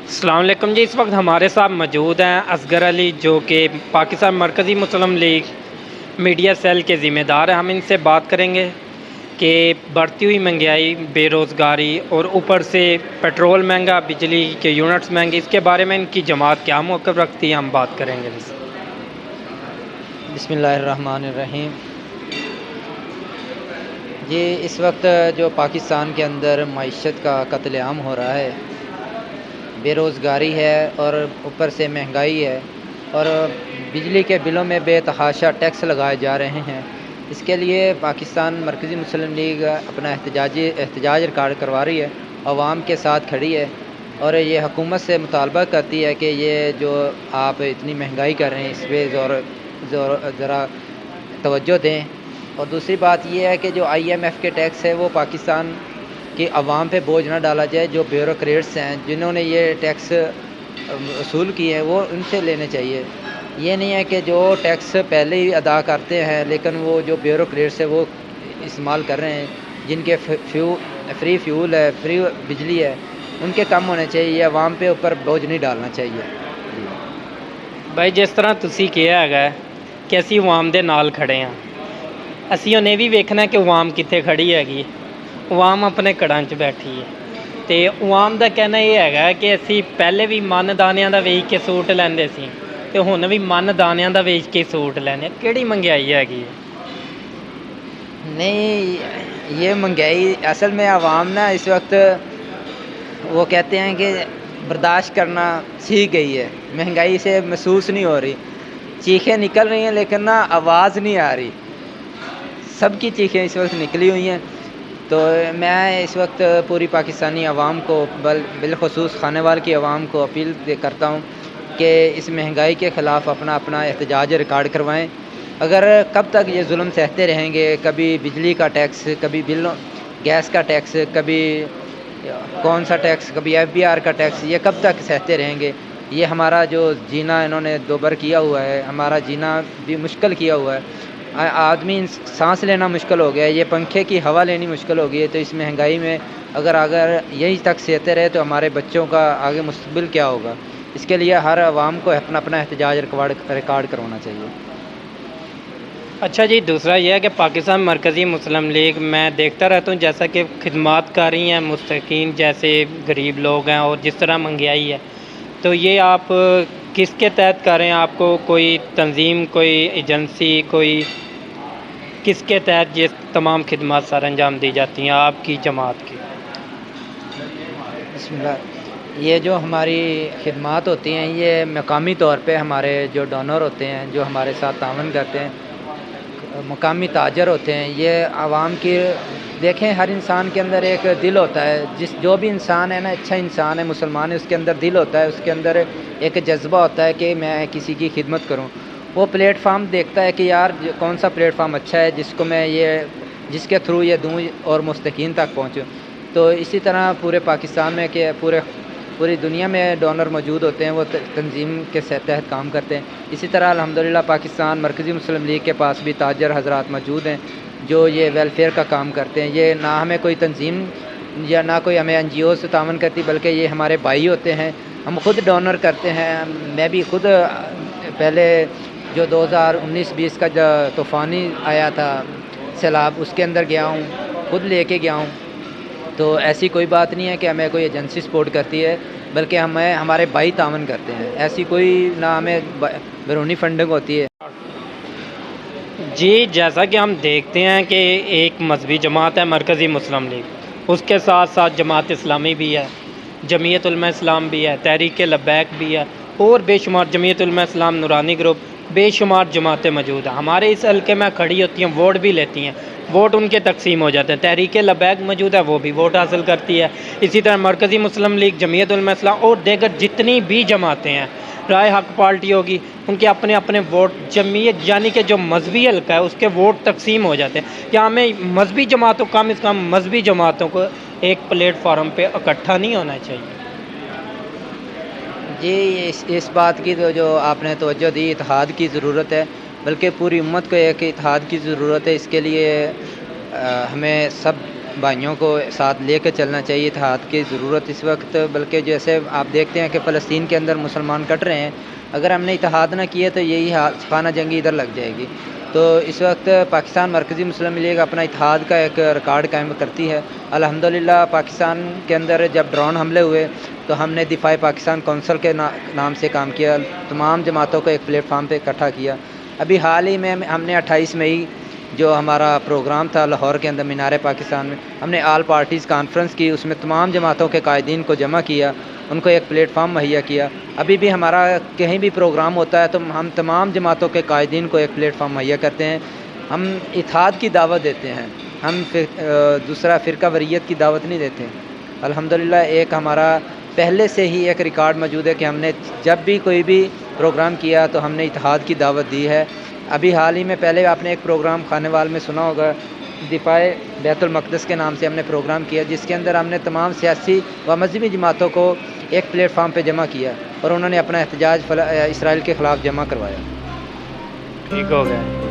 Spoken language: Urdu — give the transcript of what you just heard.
السلام علیکم جی، اس وقت ہمارے ساتھ موجود ہیں اصغر علی، جو کہ پاکستان مرکزی مسلم لیگ میڈیا سیل کے ذمہ دار ہیں۔ ہم ان سے بات کریں گے کہ بڑھتی ہوئی مہنگائی، بے روزگاری اور اوپر سے پیٹرول مہنگا، بجلی کے یونٹس مہنگے، اس کے بارے میں ان کی جماعت کیا موقف رکھتی ہے، ہم بات کریں گے ان سے۔ بسم اللہ الرحمن الرحیم۔ جی، اس وقت جو پاکستان کے اندر معیشت کا قتل عام ہو رہا ہے، بے روزگاری ہے اور اوپر سے مہنگائی ہے، اور بجلی کے بلوں میں بے تحاشا ٹیکس لگائے جا رہے ہیں۔ اس کے لیے پاکستان مرکزی مسلم لیگ اپنا احتجاج ریکارڈ کروا رہی ہے، عوام کے ساتھ کھڑی ہے، اور یہ حکومت سے مطالبہ کرتی ہے کہ یہ جو آپ اتنی مہنگائی کر رہے ہیں، اس پہ ذرا توجہ دیں۔ اور دوسری بات یہ ہے کہ جو IMF کے ٹیکس ہے وہ پاکستان کی عوام پہ بوجھ نہ ڈالا جائے۔ جو بیوروکریٹس ہیں جنہوں نے یہ ٹیکس وصول کیے ہیں، وہ ان سے لینے چاہیے۔ یہ نہیں ہے کہ جو ٹیکس پہلے ہی ادا کرتے ہیں لیکن وہ جو بیوروکریٹس ہے وہ استعمال کر رہے ہیں، جن کے فری فیول ہے، فری بجلی ہے، ان کے کم ہونے چاہیے۔ یہ عوام پہ اوپر بوجھ نہیں ڈالنا چاہیے۔ بھائی، جس طرح تسی کیا ہے کہ اسی عوام دے نال کھڑے ہیں، ਅਸੀਂ ਉਹਨੇ ਵੀ ਵੇਖਣਾ ਕਿ ਆਵਾਮ ਕਿੱਥੇ ਖੜੀ ਹੈਗੀ। ਆਵਾਮ ਆਪਣੇ ਘਰਾਂ 'ਚ ਬੈਠੀ ਹੈ ਅਤੇ ਆਵਾਮ ਦਾ ਕਹਿਣਾ ਇਹ ਹੈਗਾ ਕਿ ਅਸੀਂ ਪਹਿਲੇ ਵੀ ਮਨ ਦਾਨਿਆਂ ਦਾ ਵੇਚ ਕੇ ਸੂਟ ਲੈਂਦੇ ਸੀ ਅਤੇ ਹੁਣ ਵੀ ਮਨ ਦਾਨਿਆਂ ਦਾ ਵੇਚ ਕੇ ਸੂਟ ਲੈਂਦੇ। ਕਿਹੜੀ ਮਹਿੰਗਾਈ ਹੈਗੀ ہے؟ نہیں، یہ مہنگائی اصل میں عوام نا اس وقت وہ کہتے ہیں کہ برداشت کرنا سیکھ گئی ہے، مہنگائی سے محسوس نہیں ہو رہی۔ چیخیں نکل رہی ہیں لیکن نا آواز نہیں آ رہی۔ سب کی چیخیں اس وقت نکلی ہوئی ہیں۔ تو میں اس وقت پوری پاکستانی عوام کو، بالخصوص خانے وال کی عوام کو اپیل کرتا ہوں کہ اس مہنگائی کے خلاف اپنا احتجاج ریکارڈ کروائیں۔ اگر کب تک یہ ظلم سہتے رہیں گے، کبھی بجلی کا ٹیکس، کبھی گیس کا ٹیکس، کبھی کون سا ٹیکس، کبھی FBR کا ٹیکس، یہ کب تک سہتے رہیں گے؟ یہ ہمارا جو جینا انہوں نے دوبر کیا ہوا ہے، ہمارا جینا بھی مشکل کیا ہوا ہے۔ آدمی سانس لینا مشکل ہو گیا ہے، یہ پنکھے کی ہوا لینی مشکل ہو گئی ہے۔ تو اس مہنگائی میں اگر یہی تک سہتے رہے تو ہمارے بچوں کا آگے مستقبل کیا ہوگا؟ اس کے لیے ہر عوام کو اپنا احتجاج ریکارڈ کروانا چاہیے۔ اچھا جی، دوسرا یہ ہے کہ پاکستان مرکزی مسلم لیگ میں دیکھتا رہتا ہوں جیسا کہ خدمات کاری ہیں مستحقین جیسے غریب لوگ ہیں، اور جس طرح مہنگائی ہے، تو یہ آپ کس کے تحت کر رہے ہیں؟ آپ کو کوئی تنظیم، کوئی ایجنسی، کوئی کس کے تحت یہ تمام خدمات سر انجام دی جاتی ہیں آپ کی جماعت کی؟ بسم اللہ۔ یہ جو ہماری خدمات ہوتی ہیں یہ مقامی طور پہ ہمارے جو ڈونر ہوتے ہیں، جو ہمارے ساتھ تعاون کرتے ہیں، مقامی تاجر ہوتے ہیں، یہ عوام کی دیکھیں، ہر انسان کے اندر ایک دل ہوتا ہے، جو بھی انسان ہے نا، اچھا انسان ہے، مسلمان ہے، اس کے اندر دل ہوتا ہے، اس کے اندر ایک جذبہ ہوتا ہے کہ میں کسی کی خدمت کروں۔ وہ پلیٹ فارم دیکھتا ہے کہ یار کون سا پلیٹ فارم اچھا ہے جس کے تھرو یہ دوں اور مستحقین تک پہنچوں۔ تو اسی طرح پورے پاکستان میں کہ پوری دنیا میں ڈونر موجود ہوتے ہیں، وہ تنظیم کے تحت کام کرتے ہیں۔ اسی طرح الحمدللہ پاکستان مرکزی مسلم لیگ کے پاس بھی تاجر حضرات موجود ہیں جو یہ ویلفیئر کا کام کرتے ہیں۔ یہ نہ ہمیں کوئی تنظیم یا نہ کوئی ہمیں NGO سے تعاون کرتی، بلکہ یہ ہمارے بھائی ہوتے ہیں۔ ہم خود ڈونر کرتے ہیں۔ میں بھی خود پہلے جو 2019-20 کا جو طوفانی آیا تھا سیلاب، اس کے اندر گیا ہوں، خود لے کے گیا ہوں۔ تو ایسی کوئی بات نہیں ہے کہ ہمیں کوئی ایجنسی سپورٹ کرتی ہے، بلکہ ہمارے بھائی تعاون کرتے ہیں۔ ایسی کوئی نہ ہمیں بیرونی فنڈنگ ہوتی ہے۔ جی، جیسا کہ ہم دیکھتے ہیں کہ ایک مذہبی جماعت ہے مرکزی مسلم لیگ، اس کے ساتھ ساتھ جماعت اسلامی بھی ہے، جمعیت علماء اسلام بھی ہے، تحریک لبیک بھی ہے، اور بے شمار جمعیت علماء اسلام نورانی گروپ، بے شمار جماعتیں موجود ہیں۔ ہمارے اس حلقے میں کھڑی ہوتی ہیں، ووٹ بھی لیتی ہیں، ووٹ ان کے تقسیم ہو جاتے ہیں۔ تحریک لبیک موجود ہے، وہ بھی ووٹ حاصل کرتی ہے۔ اسی طرح مرکزی مسلم لیگ، جمعیت علماء اسلام اور دیگر جتنی بھی جماعتیں ہیں، رائے حق پارٹی ہوگی، ان کے اپنے اپنے ووٹ، جمعیت یعنی کہ جو مذہبی حلقہ ہے اس کے ووٹ تقسیم ہو جاتے ہیں۔ کیا ہمیں مذہبی جماعتوں کم از کم مذہبی جماعتوں کو ایک پلیٹ فارم پہ اکٹھا نہیں ہونا چاہیے؟ جی، اس بات کی تو جو آپ نے توجہ دی، اتحاد کی ضرورت ہے، بلکہ پوری امت کو ایک اتحاد کی ضرورت ہے۔ اس کے لیے ہمیں سب بھائیوں کو ساتھ لے کے چلنا چاہیے، اتحاد کی ضرورت اس وقت، بلکہ جیسے آپ دیکھتے ہیں کہ فلسطین کے اندر مسلمان کٹ رہے ہیں، اگر ہم نے اتحاد نہ کیے تو یہی خانہ جنگی ادھر لگ جائے گی۔ تو اس وقت پاکستان مرکزی مسلم لیگ اپنا اتحاد کا ایک ریکارڈ قائم کرتی ہے۔ الحمدللہ پاکستان کے اندر جب ڈرون حملے ہوئے تو ہم نے دفاع پاکستان کونسل کے نام سے کام کیا، تمام جماعتوں کو ایک پلیٹ فارم پہ اکٹھا کیا۔ ابھی حال ہی میں ہم نے 28 مئی جو ہمارا پروگرام تھا لاہور کے اندر مینار پاکستان میں، ہم نے آل پارٹیز کانفرنس کی، اس میں تمام جماعتوں کے قائدین کو جمع کیا، ان کو ایک پلیٹ فارم مہیا کیا۔ ابھی بھی ہمارا کہیں بھی پروگرام ہوتا ہے تو ہم تمام جماعتوں کے قائدین کو ایک پلیٹ فارم مہیا کرتے ہیں، ہم اتحاد کی دعوت دیتے ہیں، ہم دوسرا فرقہ وریت کی دعوت نہیں دیتے۔ الحمدللہ ایک ہمارا پہلے سے ہی ایک ریکارڈ موجود ہے کہ ہم نے جب بھی کوئی بھی پروگرام کیا تو ہم نے اتحاد کی دعوت دی ہے۔ ابھی حال ہی میں پہلے آپ نے ایک پروگرام خانے وال میں سنا ہوگا، دفاع بیت المقدس کے نام سے ہم نے پروگرام کیا، جس کے اندر ہم نے تمام سیاسی و مذہبی جماعتوں کو ایک پلیٹ فارم پہ جمع کیا اور انہوں نے اپنا احتجاج اسرائیل کے خلاف جمع کروایا۔ ٹھیک ہو گیا۔